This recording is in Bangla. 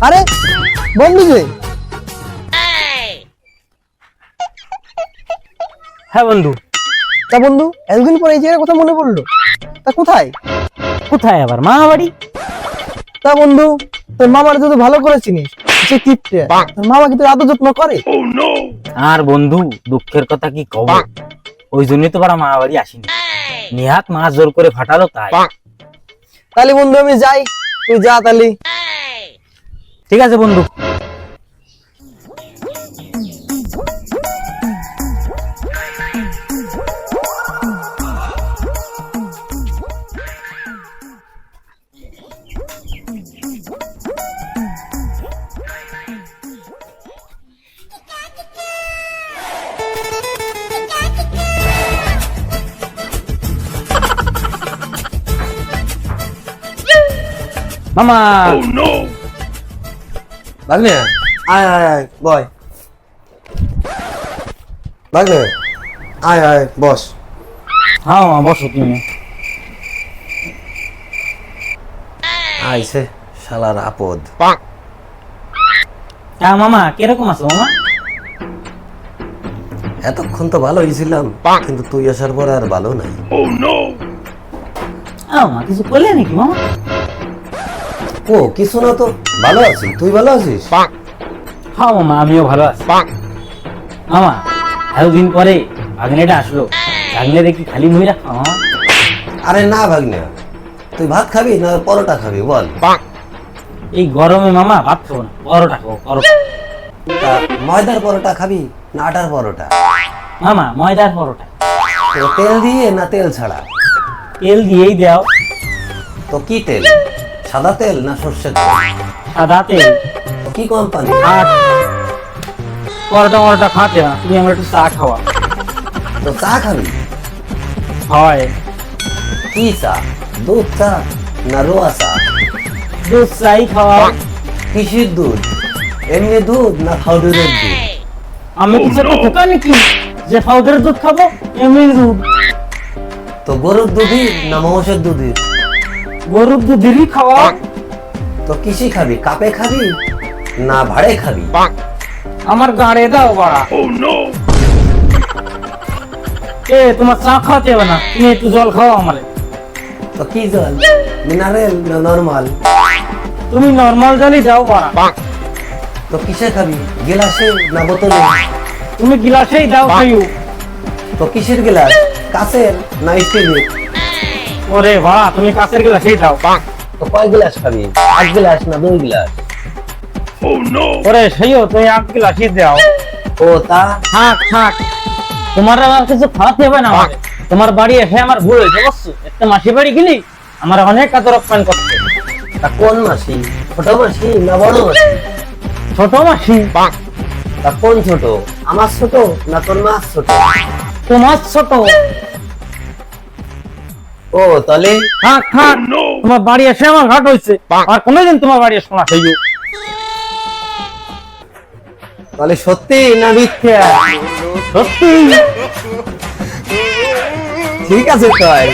আরে বন্ধু যে। হ্যাঁ বন্ধু। তা বন্ধু এতদিন পরে এই জায়গার কথা মনে পড়লো, তা কোথায়? কোথায় আবার? মা বাড়ি। তা বন্ধু তোর মামার যদি ভালো করে চিনিস, সে কিপটে, তোর মামা কি তোর আদর যত্ন করে? আর বন্ধু দুঃখের কথা কি কব, ওই জন্যই তো মা বাড়ি আসিনি। নিহাত মা জোর করে ফাটালো তাই। তাহলে বন্ধু আমি যাই, তুই যা তাহলে। ঠিক আছে বন্ধু। মামা ভাগ্নে আয় আয় আয় বয়। ভাগ্নে আয় আয় বস। হ্যাঁ মামা বসো তুমি। আইছে শালার আপদ। হ্যাঁ মামা কিরকম আছো মামা? এতক্ষণ তো ভালোই ছিলাম, কিন্তু তুই আসার পর আর ভালো নাই। মামা কিছু করলে নাকি মামা? ও কিছু না তো, ভালো আছি। তুই ভালো আছিস? হ্যাঁ মামা আমিও ভালো আছি। মামা এতদিন পরে ভাগ্নেটা আসলো, ভাগ্নে দেখি খালি মুই রাখো মামা। আরে না ভাগ্নে, তুই ভাত খাবি না পরোটা খাবি বল? এই গরমে মামা ভাত খাবো না, পরোটা খাবো পরোটা। তা ময়দার পরোটা খাবি না আটার পরোটা? মামা ময়দার পরোটা। তো তেল দিয়ে না তেল ছাড়া? তেল দিয়েই দাও। তো কি তেল, সাদা তেল না সর্ষের তেল? সাদা তেল। তো কি কোম্পানি? আর পরোটা মরোটা খাতে না, তুমি আমার একটু চা খাওয়া। তো চা খাবি? হয়। কি চা, দুধ চা না রোয়া চা? দুধ চাই খাওয়া। কিসের দুধ, এমনি দুধ না পাউডারের দুধ? আমি কিছু একটা খোকা নাকি যে পাউডারের দুধ খাবো? এমনি দুধ। তো গরুর দুধের না মহিষের দুধের? গরুর দুধেরই খাওয়া। তো কিসে খাবি, কাপে খাবি না ভাড়ে খাবি? আমার গাড়ে দাও বাড়া। এ তোমার চা খাওয়াতে হবে না, তুমি একটু জল খাও আমারে। তো কি জল, মিনারেল না নরমাল? তুমি নর্মাল জলই দাও বাড়া। তো কিসে খাবি, গিলাসে না বোতলে? তুমি গিলাসেই দাও খাইও। তো কিসের গিলাস, কাঁচের না স্টিলের? ওরে বাড়া তুমি কাছের গিলাসেই দাও। তো কয় গিলাস খাবি, 8 গিলাস না 2 গিলাস? ওরে সেইও তুমি 8 গিলাসই দাও। ও তা থাক থাক, তোমার আমার কিছু খাওয়াতে হবে না আমাকে। তোমার বাড়ি এসে আমার ভুল হয়েছে বুঝছো, একটা মাসি বাড়ি গেলি আমার অনেক আদর আপ্যায়ন করতে। তা কোন মাসি, ছোট মাসি না বড় মাসি? ছোট মাসি। তা কোন ছোট, আমার ছোট না তোর মাছ ছোট? তোমার ছোট। ও তাহলে থাক থাক, তোমার বাড়ি এসে আমার ঘাট হয়েছে, আর কোনোদিন তোমার বাড়ি এসো না সেইও। তাহলে সত্যি না মিথ্যা? সত্যি। ঠিক আছে তাই।